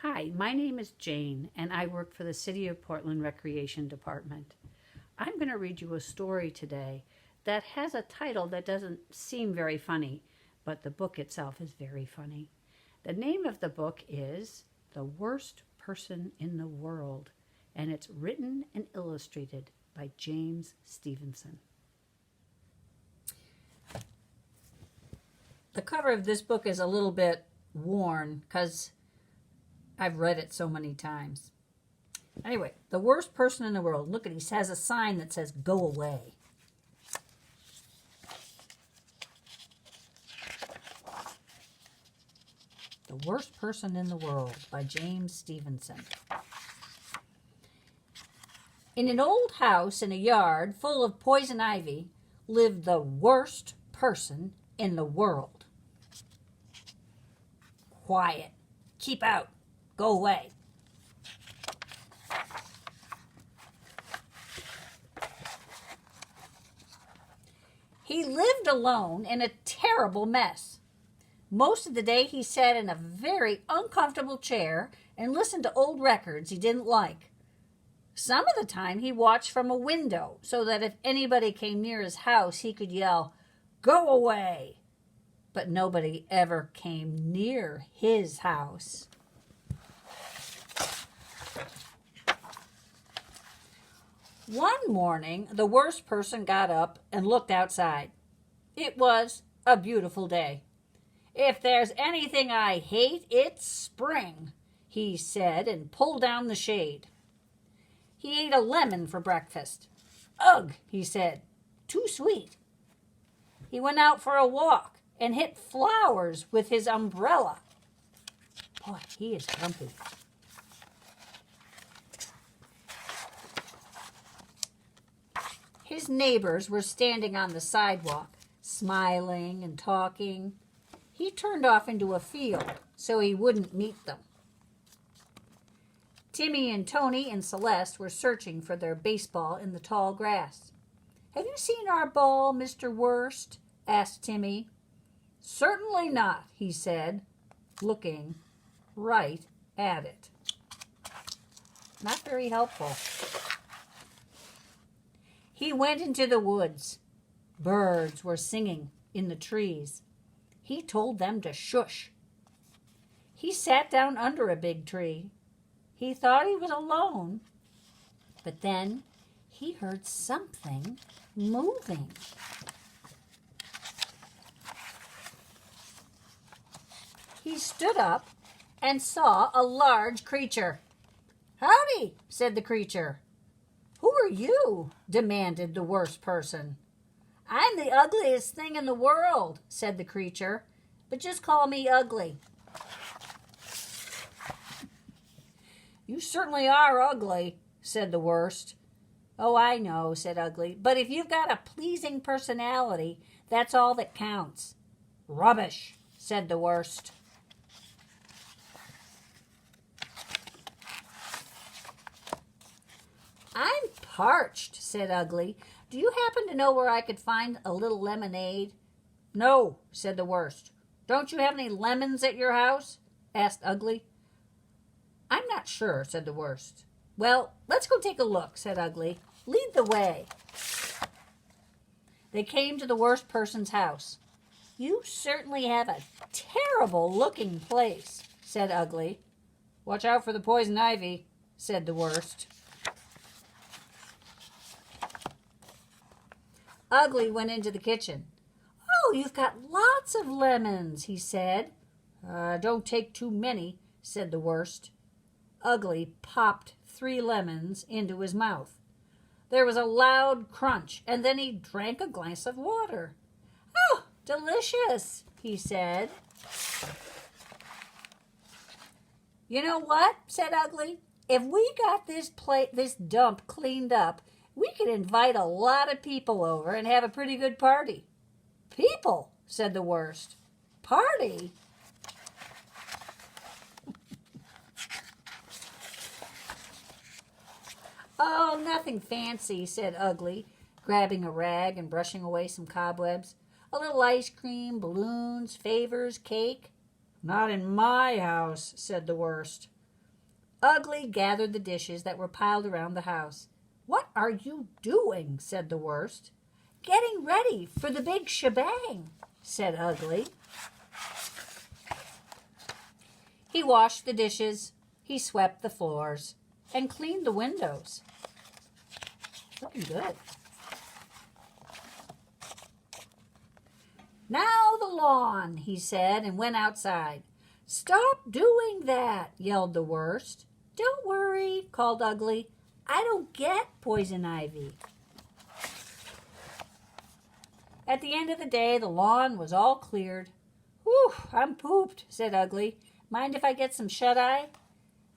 Hi, my name is Jane, and I work for the City of Portland Recreation Department. I'm going to read you a story today that has a title that doesn't seem very funny, but the book itself is very funny. The name of the book is The Worst Person in the World, and it's written and illustrated by James Stevenson. The cover of this book is a little bit worn because I've read it so many times. Anyway, the worst person in the world. Look at, he has a sign that says, "Go away." The Worst Person in the World by James Stevenson. In an old house in a yard full of poison ivy lived the worst person in the world. Quiet. Keep out. Go away. He lived alone in a terrible mess. Most of the day he sat in a very uncomfortable chair and listened to old records he didn't like. Some of the time he watched from a window so that if anybody came near his house he could yell, "Go away!" But nobody ever came near his house. One morning, the worst person got up and looked outside. It was a beautiful day. "If there's anything I hate, it's spring," he said, and pulled down the shade. He ate a lemon for breakfast. "Ugh," he said, "too sweet." He went out for a walk and hit flowers with his umbrella. Boy, he is grumpy. His neighbors were standing on the sidewalk, smiling and talking. He turned off into a field so he wouldn't meet them. Timmy and Tony and Celeste were searching for their baseball in the tall grass. "Have you seen our ball, Mr. Worst?" asked Timmy. "Certainly not," he said, looking right at it. Not very helpful. He went into the woods. Birds were singing in the trees. He told them to shush. He sat down under a big tree. He thought he was alone, but then he heard something moving. He stood up and saw a large creature. "Howdy," said the creature. "Who are you?" demanded the worst person. "I'm the ugliest thing in the world," said the creature, "but just call me ugly." "You certainly are ugly," said the worst. "Oh, I know," said Ugly, "but if you've got a pleasing personality, that's all that counts." "Rubbish," said the worst. "I'm parched," said Ugly. "Do you happen to know where I could find a little lemonade?" "No," said the worst. "Don't you have any lemons at your house?" asked Ugly. "I'm not sure," said the worst. "Well, let's go take a look," said Ugly. "Lead the way." They came to the worst person's house. "You certainly have a terrible-looking place," said Ugly. "Watch out for the poison ivy," said the worst. Ugly went into the kitchen. "Oh, you've got lots of lemons," he said. "Don't take too many," said the worst. Ugly popped 3 lemons into his mouth. There was a loud crunch, and then he drank a glass of water. "Oh, delicious," he said. "You know what?" said Ugly. "If we got this dump cleaned up, we could invite a lot of people over and have a pretty good party." "People," said the worst. "Party?" "Oh, nothing fancy," said Ugly, grabbing a rag and brushing away some cobwebs. "A little ice cream, balloons, favors, cake." "Not in my house," said the worst. Ugly gathered the dishes that were piled around the house. "What are you doing?" said the worst. "Getting ready for the big shebang," said Ugly. He washed the dishes, he swept the floors, and cleaned the windows. Looking good. "Now the lawn," he said, and went outside. "Stop doing that," yelled the worst. "Don't worry," called Ugly. "I don't get poison ivy." At the end of the day, the lawn was all cleared. "Whew, I'm pooped," said Ugly. "Mind if I get some shut-eye?"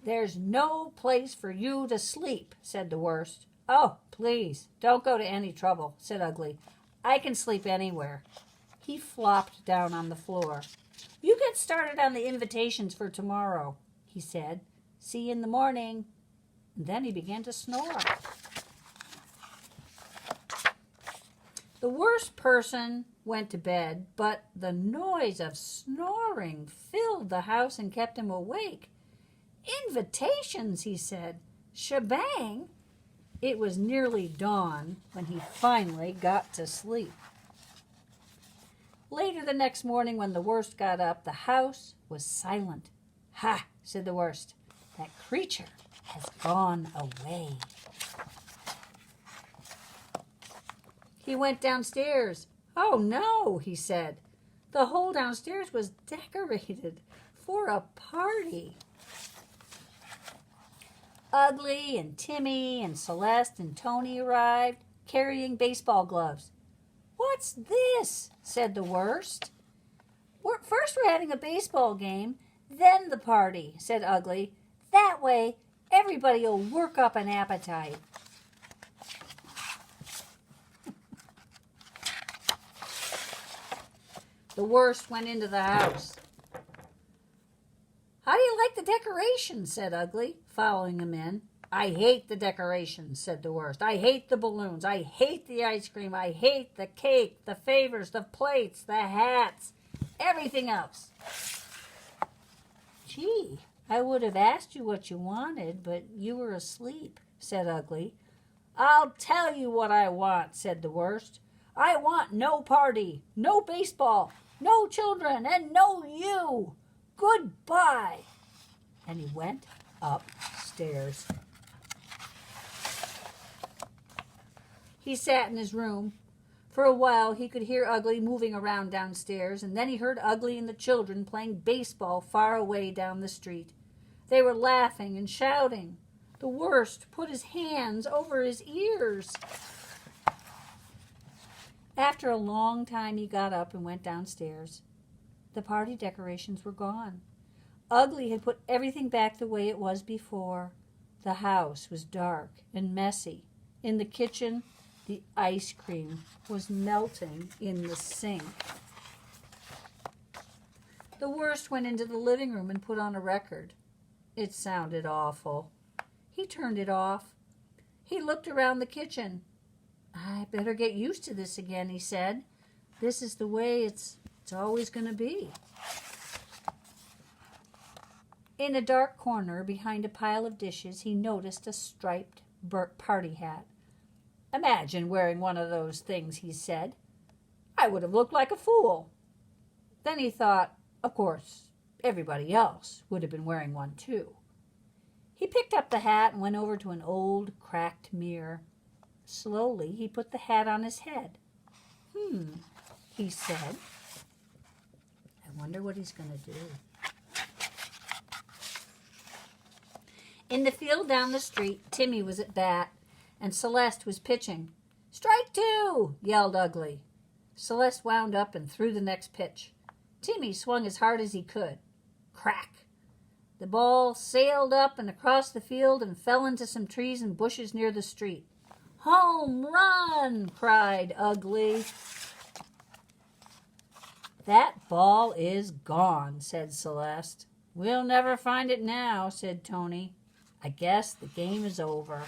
"There's no place for you to sleep," said the worst. "Oh, please, don't go to any trouble," said Ugly. "I can sleep anywhere." He flopped down on the floor. "You get started on the invitations for tomorrow," he said. "See you in the morning." And then he began to snore. The worst person went to bed, but the noise of snoring filled the house and kept him awake. "Invitations," he said. "Shebang." It was nearly dawn when he finally got to sleep. Later the next morning, when the worst got up, the house was silent. "Ha," said the worst. "That creature has gone away." He went downstairs. "Oh, no," he said. The whole downstairs was decorated for a party. Ugly and Timmy and Celeste and Tony arrived, carrying baseball gloves. "What's this?" said the worst. First we're having a baseball game, then the party," said Ugly. "That way, everybody will work up an appetite." The worst went into the house. "How do you like the decorations?" said Ugly, following him in. "I hate the decorations," said the worst. "I hate the balloons. I hate the ice cream. I hate the cake, the favors, the plates, the hats, everything else." "Gee, I would have asked you what you wanted, but you were asleep," said Ugly. "I'll tell you what I want," said the worst. "I want no party, no baseball, no children, and no you. Goodbye." And he went upstairs. He sat in his room. For a while he could hear Ugly moving around downstairs, and then he heard Ugly and the children playing baseball far away down the street. They were laughing and shouting. The worst put his hands over his ears. After a long time he got up and went downstairs. The party decorations were gone. Ugly had put everything back the way it was before. The house was dark and messy. In the kitchen, the ice cream was melting in the sink. The worst went into the living room and put on a record. It sounded awful. He turned it off. He looked around the kitchen. "I better get used to this again," he said. "This is the way it's always going to be." In a dark corner behind a pile of dishes, he noticed a striped party hat. "Imagine wearing one of those things," he said. "I would have looked like a fool." Then he thought, of course, everybody else would have been wearing one too. He picked up the hat and went over to an old, cracked mirror. Slowly, he put the hat on his head. He said. "I wonder what he's going to do." In the field down the street, Timmy was at bat, and Celeste was pitching. "Strike two!" yelled Ugly. Celeste wound up and threw the next pitch. Timmy swung as hard as he could. Crack! The ball sailed up and across the field and fell into some trees and bushes near the street. "Home run!" cried Ugly. "That ball is gone," said Celeste. "We'll never find it now," said Tony. "I guess the game is over."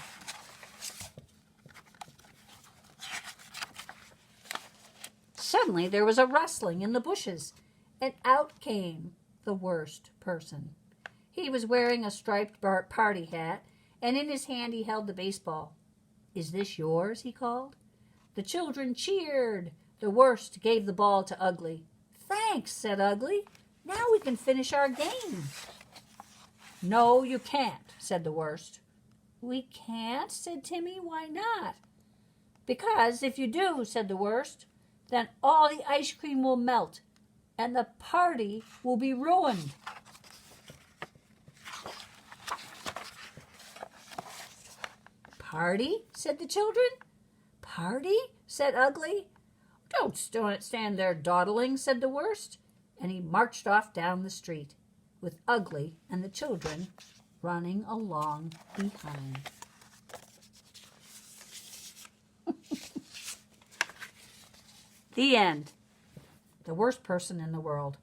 Suddenly there was a rustling in the bushes, and out came the worst person. He was wearing a striped party hat, and in his hand he held the baseball. "Is this yours?" he called. The children cheered. The worst gave the ball to Ugly. "Thanks," said Ugly. "Now we can finish our game." "No, you can't," said the worst. "We can't?" said Timmy. "Why not?" "Because if you do," said the worst, "then all the ice cream will melt, and the party will be ruined." "Party?" said the children. "Party?" said Ugly. Don't stand there dawdling," said the worst, and he marched off down the street, with Ugly and the children running along behind. The end. The worst person in the world.